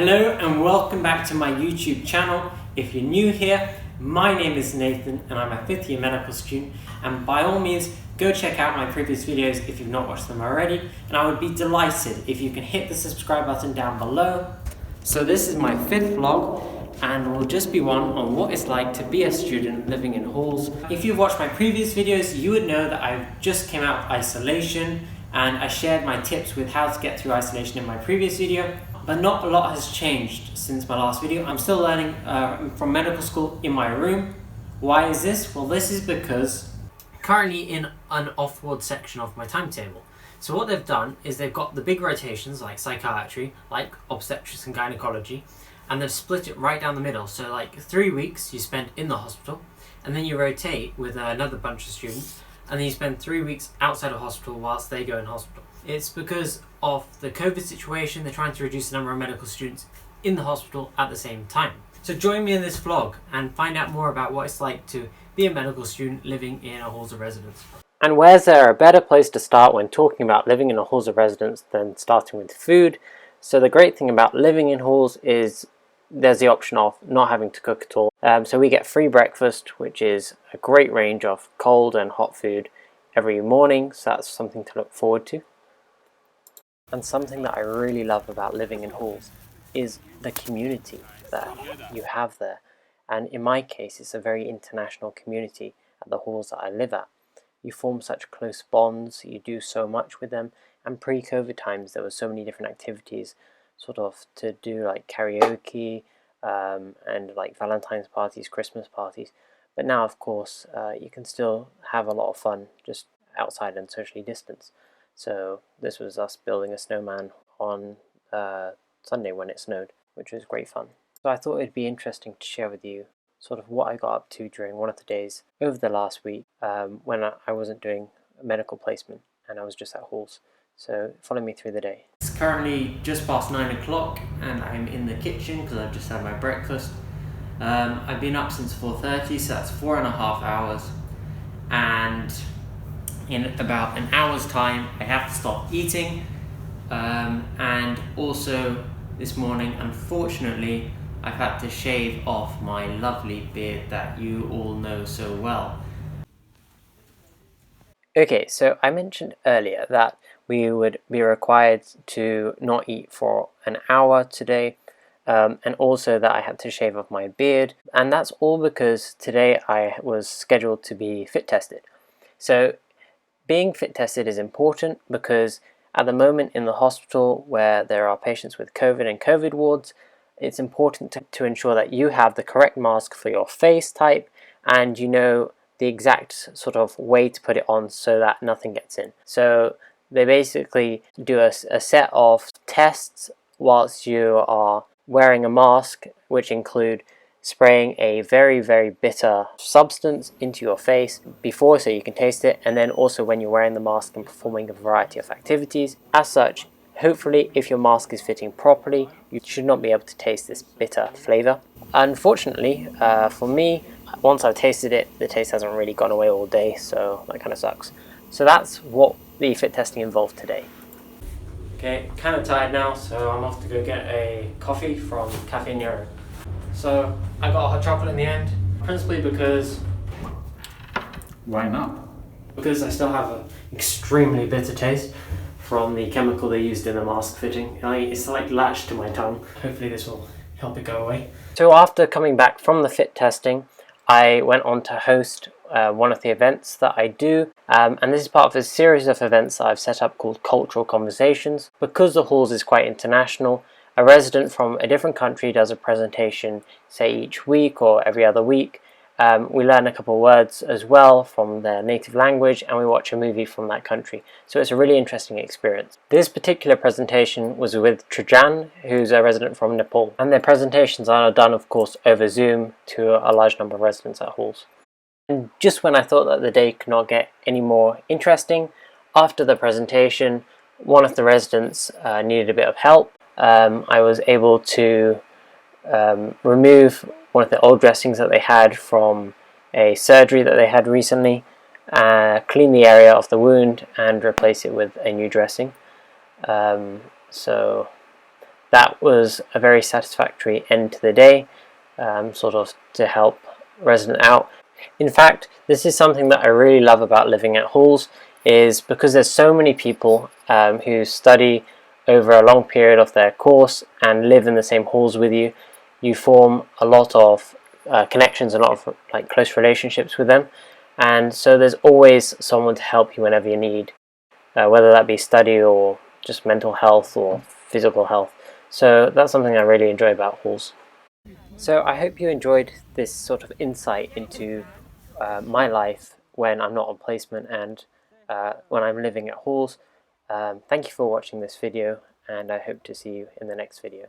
Hello and welcome back to my YouTube channel. If you're new here, my name is Nathan and I'm a 5th year medical student, and by all means go check out my previous videos if you've not watched them already, and I would be delighted if you can hit the subscribe button down below. So this is my 5th vlog and will just be one on what it's like to be a student living in halls. If you've watched my previous videos, you would know that I just came out of isolation and I shared my tips with how to get through isolation in my previous video. But not a lot has changed since my last video. I'm still learning from medical school in my room. Why is this? Well, this is because I'm currently in an off-ward section of my timetable. So what they've done is they've got the big rotations like psychiatry, like obstetrics and gynecology, and they've split it right down the middle. So like 3 weeks you spend in the hospital, and then you rotate with another bunch of students, and then you spend 3 weeks outside of hospital whilst they go in hospital. It's because of the COVID situation. They're trying to reduce the number of medical students in the hospital at the same time. So join me in this vlog and find out more about what it's like to be a medical student living in a halls of residence. And where's there a better place to start when talking about living in a halls of residence than starting with food? So the great thing about living in halls is there's the option of not having to cook at all. So we get free breakfast, which is a great range of cold and hot food every morning, so that's something to look forward to. And something that I really love about living in halls is the community that you have there. And in my case, it's a very international community at the halls that I live at. You form such close bonds, you do so much with them, and pre-COVID times there were so many different activities sort of to do, like karaoke and like Valentine's parties, Christmas parties. But now of course you can still have a lot of fun just outside and socially distanced. So this was us building a snowman on Sunday when it snowed, which was great fun. So I thought it'd be interesting to share with you sort of what I got up to during one of the days over the last week when I wasn't doing a medical placement and I was just at halls. So follow me through the day. It's currently just past 9 o'clock and I'm in the kitchen because I've just had my breakfast. I've been up since 4:30, so that's 4.5 hours, and in about an hour's time I have to stop eating, and also this morning unfortunately I've had to shave off my lovely beard that you all know so well. Okay, so I mentioned earlier that we would be required to not eat for an hour today, and also that I had to shave off my beard, and that's all because today I was scheduled to be fit tested. So being fit tested is important because at the moment in the hospital where there are patients with COVID and COVID wards, it's important to ensure that you have the correct mask for your face type and you know the exact sort of way to put it on so that nothing gets in. So they basically do a set of tests whilst you are wearing a mask, which include spraying a very, very bitter substance into your face before so you can taste it, and then also when you're wearing the mask and performing a variety of activities. As such, hopefully if your mask is fitting properly, you should not be able to taste this bitter flavour. Unfortunately, for me, once I've tasted it, the taste hasn't really gone away all day, so that kind of sucks. So that's what the fit testing involved today. Okay, kind of tired now, so I'm off to go get a coffee from Cafe Nero. So I got a hot chocolate in the end, principally because... Why not? Because I still have an extremely bitter taste from the chemical they used in the mask fitting. It's like latched to my tongue. Hopefully this will help it go away. So after coming back from the fit testing, I went on to host one of the events that I do, and this is part of a series of events that I've set up called Cultural Conversations. Because the halls is quite international, a resident from a different country does a presentation, say each week or every other week. We learn a couple of words as well from their native language, and we watch a movie from that country. So it's a really interesting experience. This particular presentation was with Trajan, who's a resident from Nepal, and their presentations are done of course over Zoom to a large number of residents at halls. And just when I thought that the day could not get any more interesting, after the presentation one of the residents needed a bit of help. I was able to remove one of the old dressings that they had from a surgery that they had recently, clean the area of the wound and replace it with a new dressing. So that was a very satisfactory end to the day, sort of to help resident out. In fact, this is something that I really love about living at halls, is because there's so many people who study over a long period of their course and live in the same halls with you. You form a lot of connections, a lot of like close relationships with them, and so there's always someone to help you whenever you need, whether that be study or just mental health or physical health. So that's something I really enjoy about halls. So I hope you enjoyed this sort of insight into my life when I'm not on placement and when I'm living at halls. Thank you for watching this video, and I hope to see you in the next video.